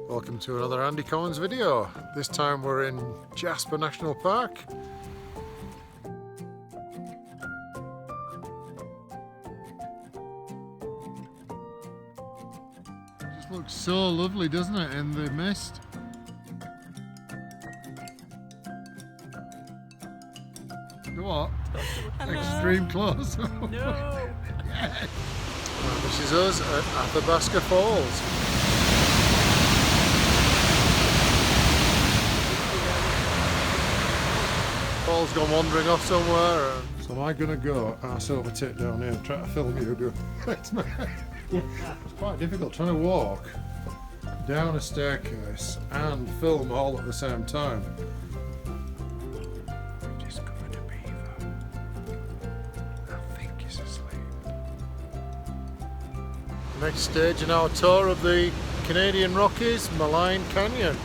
Welcome to another Andy Collins video. This time we're in Jasper National Park. It just looks so lovely, doesn't it, in the mist? What? Hello. Extreme close. No. Yes. This is us at Athabasca Falls. Paul's gone wandering off somewhere. So am I going to go arse over tit down here and try to film you? It's quite difficult trying to walk down a staircase and film all at the same time. I've discovered a beaver. I think he's asleep. Next stage in our tour of the Canadian Rockies, Malign Canyon.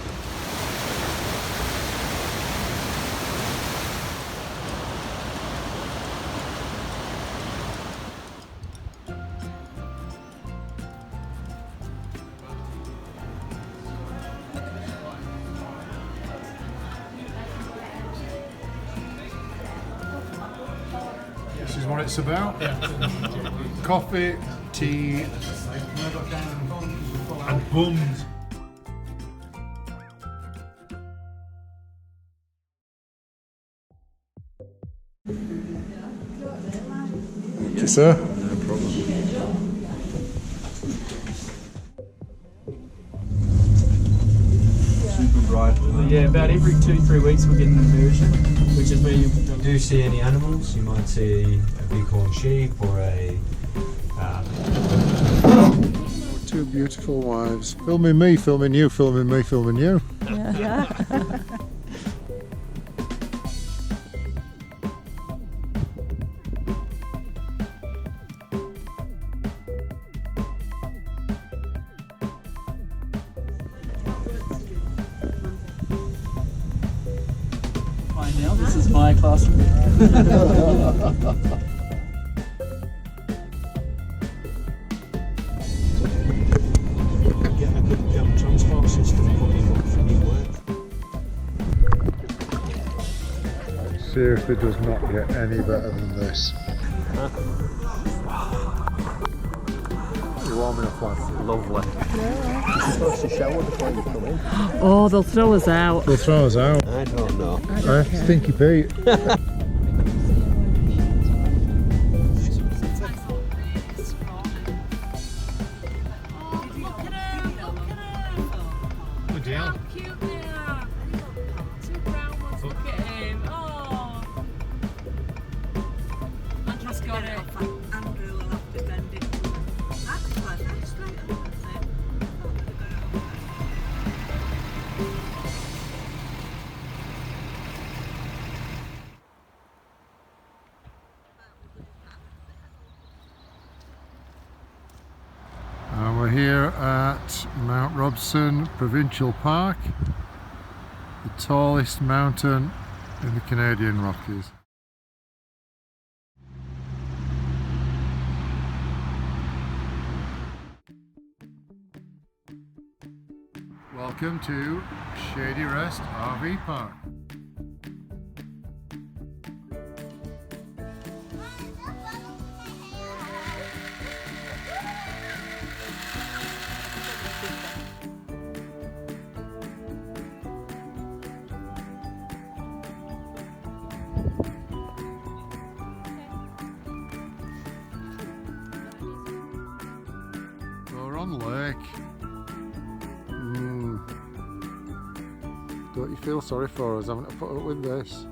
This is what it's about. Coffee, tea, and bums. Thank you, sir. No problem. Super bright. Yeah, about every 2-3 weeks we get an immersion, which is where you Do see any animals? You might see a bighorn sheep or a. Two beautiful wives. Filming me, filming you, filming me, filming you. Yeah. Fine now, this is my classroom. Getting a good transport system probably for me work. Seriously does not get any better than this. You're warm enough, lad. Lovely. You're supposed to shower before you come in. Oh, they'll throw us out. They'll throw us out. I don't know. Stinky Pete. How cute they are. Two brown ones, look at him. Oh. Andrew's got it. Andrew will have to bend it. That's quite nice, right? We're here at Mt Robson Provincial Park, the tallest mountain in the Canadian Rockies. Welcome to Shady Rest RV Park. We're on the lake. Don't you feel sorry for us having to put up with this?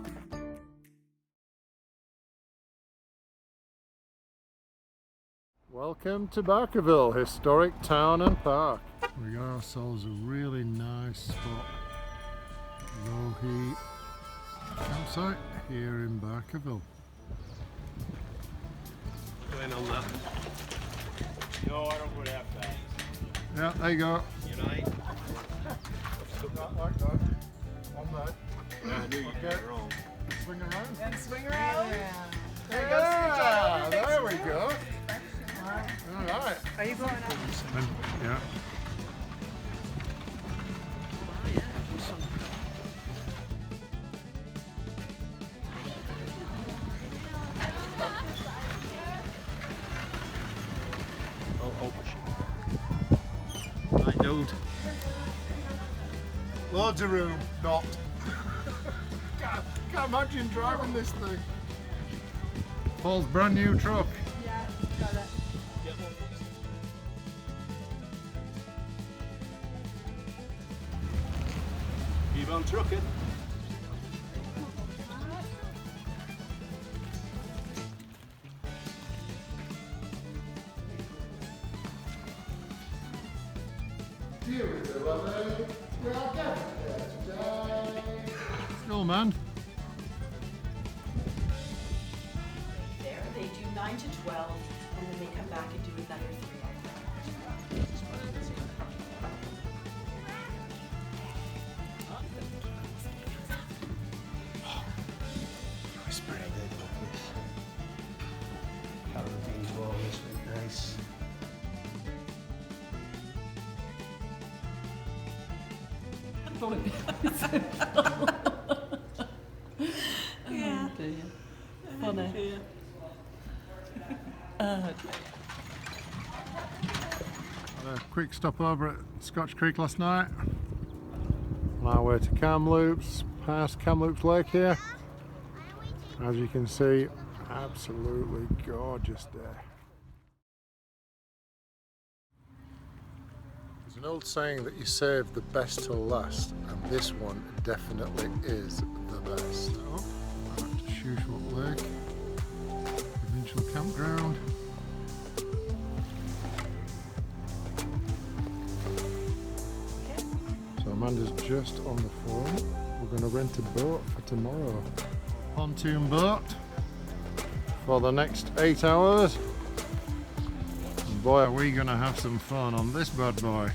Welcome to Barkerville, historic town and park. We got ourselves a really nice spot. Low heat campsite here in Barkerville. Going on that. No, I don't go that fast. Yeah, there you go. You know? Not like that. On that. I knew you did it wrong. Swing around. And swing around. Yeah, there we go. All right. Are you going up? Yeah. Filled. Loads of room, not. Can't imagine driving this thing. Paul's brand new truck. Yeah, got it. Keep on trucking. Go, man. There, they do 9 to 12, and then they come back and do another 3 hours. I sprayed it with this. Carabin's warm this week, nice. Yeah. Oh dear. Funny. Had a quick stop over at Scotch Creek last night. On our way to Kamloops, past Kamloops Lake here. As you can see, absolutely gorgeous day. There's an old saying that you save the best till last, and this one definitely is the best. Oh, back to Shuswap Lake, provincial campground. So Amanda's just on the phone. We're going to rent a boat for tomorrow. Pontoon boat for the next 8 hours. And boy, are we going to have some fun on this bad boy.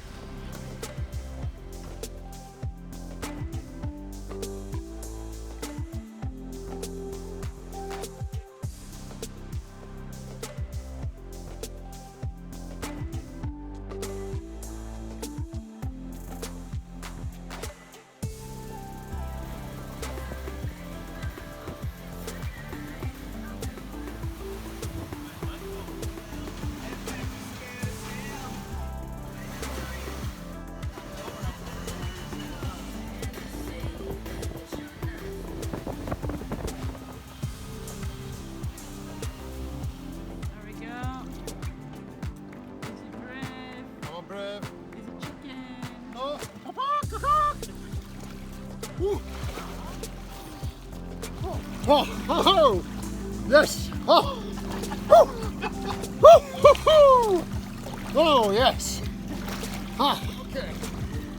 There we go. Is it brave? Come on, Brave. Is it chicken? Oh, oh, oh, oh, yes. Oh, oh, yes. Ah, okay.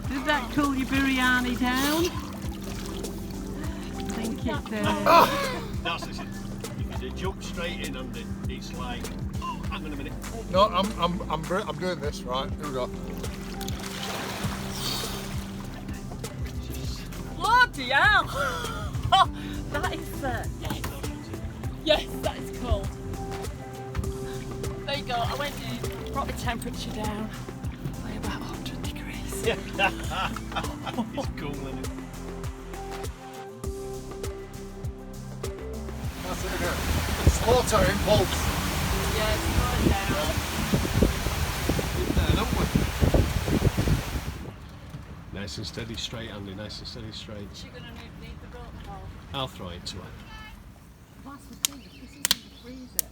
Did that cool your biryani down? I think it did. That's it. If you jump straight in and it's like, oh, hang on a minute. No, I'm doing this right. Here we go. Bloody hell! That is yes, that is cold. There you go. I went in, brought the temperature down by about 100 degrees. It's cool, isn't it? That's it again. Slaughter impulse. Yeah, it's going down. There, don't we? Nice and steady, straight, Andy. Nice and steady, straight. Is she going to need the boat, Paul? I'll throw it to her. That's the thing. If this is in the freezer,